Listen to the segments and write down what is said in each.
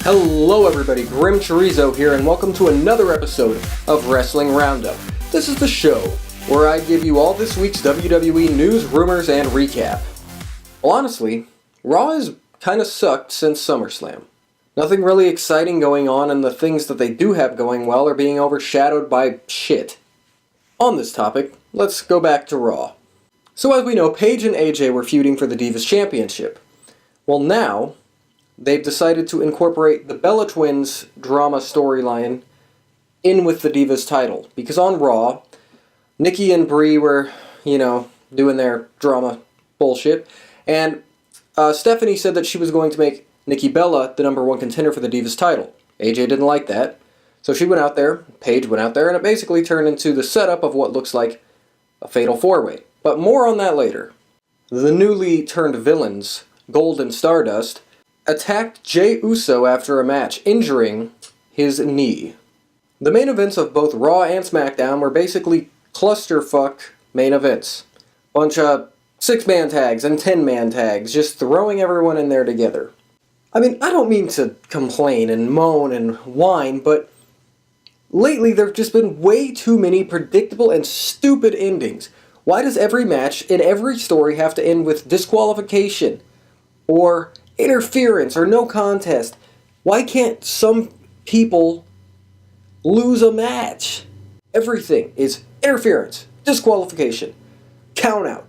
Hello everybody, GrimmChorizo here, and welcome to another episode of Wrestling Roundup. This is the show where I give you all this week's WWE news, rumors, and recap. Well, honestly, Raw has kind of sucked since SummerSlam. Nothing really exciting going on, and the things that they do have going well are being overshadowed by shit. On this topic, let's go back to Raw. So as we know, Paige and AJ were feuding for the Divas Championship. Well, now they've decided to incorporate the Bella Twins drama storyline in with the Divas title. Because on Raw, Nikki and Brie were, doing their drama bullshit. And Stephanie said that she was going to make Nikki Bella the number one contender for the Divas title. AJ didn't like that. So she went out there, Paige went out there, and it basically turned into the setup of what looks like a fatal four-way. But more on that later. The newly turned villains, Gold and Stardust, attacked Jey Uso after a match, injuring his knee. The main events of both Raw and Smackdown were basically clusterfuck main events. Bunch of 6-man tags and 10-man tags, just throwing everyone in there together. I mean, I don't mean to complain and moan and whine, but lately there have just been way too many predictable and stupid endings. Why does every match in every story have to end with disqualification or interference or no contest? Why can't some people lose a match? Everything is interference, disqualification, count out.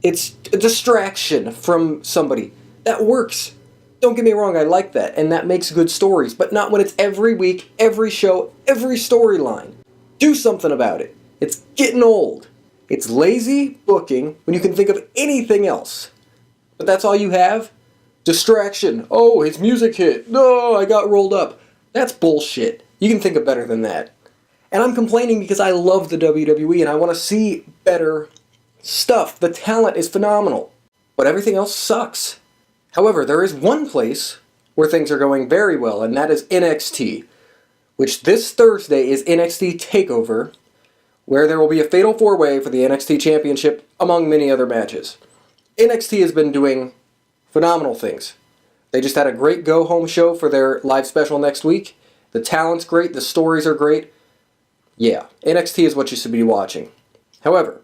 It's a distraction from somebody. That works. Don't get me wrong, I like that, and that makes good stories, but not when it's every week, every show, every storyline. Do something about it. It's getting old. It's lazy booking when you can think of anything else. But that's all you have? Distraction. Oh, his music hit. No, I got rolled up. That's bullshit. You can think of better than that. And I'm complaining because I love the WWE and I want to see better stuff. The talent is phenomenal. But everything else sucks. However, there is one place where things are going very well, and that is NXT, which this Thursday is NXT TakeOver, where there will be a fatal four-way for the NXT Championship, among many other matches. NXT has been doing phenomenal things. They just had a great go-home show for their live special next week. The talent's great, the stories are great. Yeah, NXT is what you should be watching. However,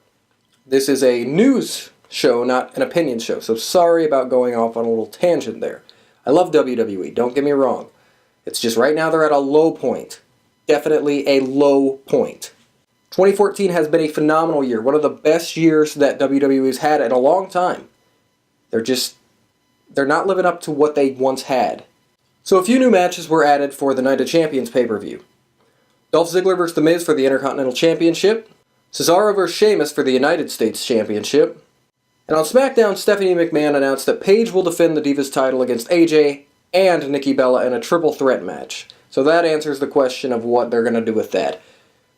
this is a news show, not an opinion show, so sorry about going off on a little tangent there. I love WWE, don't get me wrong. It's just right now they're at a low point. Definitely a low point. 2014 has been a phenomenal year, one of the best years that WWE has had in a long time. They're not living up to what they once had. So a few new matches were added for the Night of Champions pay-per-view. Dolph Ziggler vs. The Miz for the Intercontinental Championship. Cesaro vs. Sheamus for the United States Championship. And on Smackdown, Stephanie McMahon announced that Paige will defend the Divas title against AJ and Nikki Bella in a triple threat match. So that answers the question of what they're going to do with that.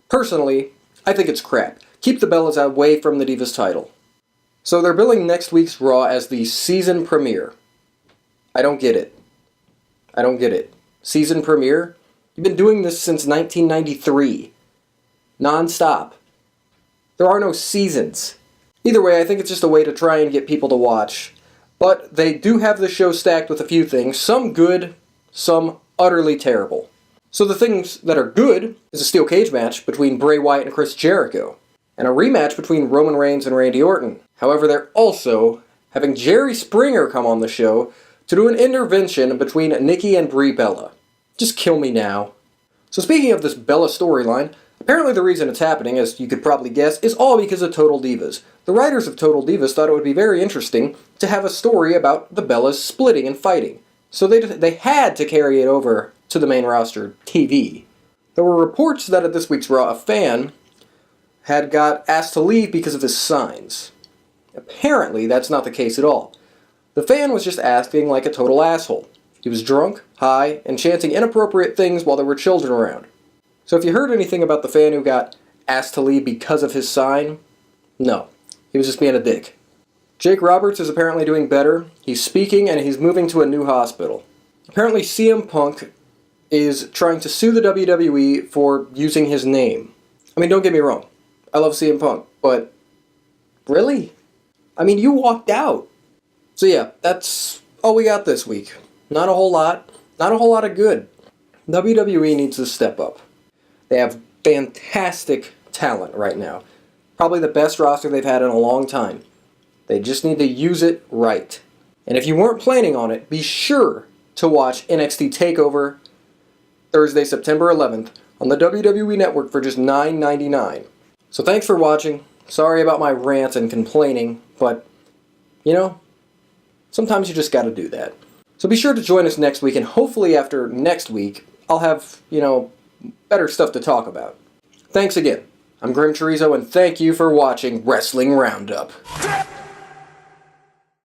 Personally, I think it's crap. Keep the Bellas away from the Divas title. So they're billing next week's Raw as the season premiere. I don't get it. I don't get it. Season premiere? You've been doing this since 1993. Non-stop. There are no seasons. Either way, I think it's just a way to try and get people to watch. But they do have the show stacked with a few things. Some good, some utterly terrible. So the things that are good is a steel cage match between Bray Wyatt and Chris Jericho. And a rematch between Roman Reigns and Randy Orton. However, they're also having Jerry Springer come on the show to do an intervention between Nikki and Brie Bella. Just kill me now. So speaking of this Bella storyline, apparently the reason it's happening, as you could probably guess, is all because of Total Divas. The writers of Total Divas thought it would be very interesting to have a story about the Bellas splitting and fighting. So they had to carry it over to the main roster TV. There were reports that at this week's Raw, a fan had got asked to leave because of his signs. Apparently, that's not the case at all. The fan was just acting like a total asshole. He was drunk, high, and chanting inappropriate things while there were children around. So if you heard anything about the fan who got asked to leave because of his sign, no. He was just being a dick. Jake Roberts is apparently doing better. He's speaking and he's moving to a new hospital. Apparently CM Punk is trying to sue the WWE for using his name. I mean, don't get me wrong. I love CM Punk, but really? I mean, you walked out. So yeah, that's all we got this week. Not a whole lot. Not a whole lot of good. WWE needs to step up. They have fantastic talent right now. Probably the best roster they've had in a long time. They just need to use it right. And if you weren't planning on it, be sure to watch NXT TakeOver Thursday, September 11th on the WWE Network for just $9.99. So thanks for watching. Sorry about my rants and complaining, but, you know, sometimes you just gotta do that. So be sure to join us next week, and hopefully after next week, I'll have, better stuff to talk about. Thanks again. I'm GrimmChorizo, and thank you for watching Wrestling Roundup.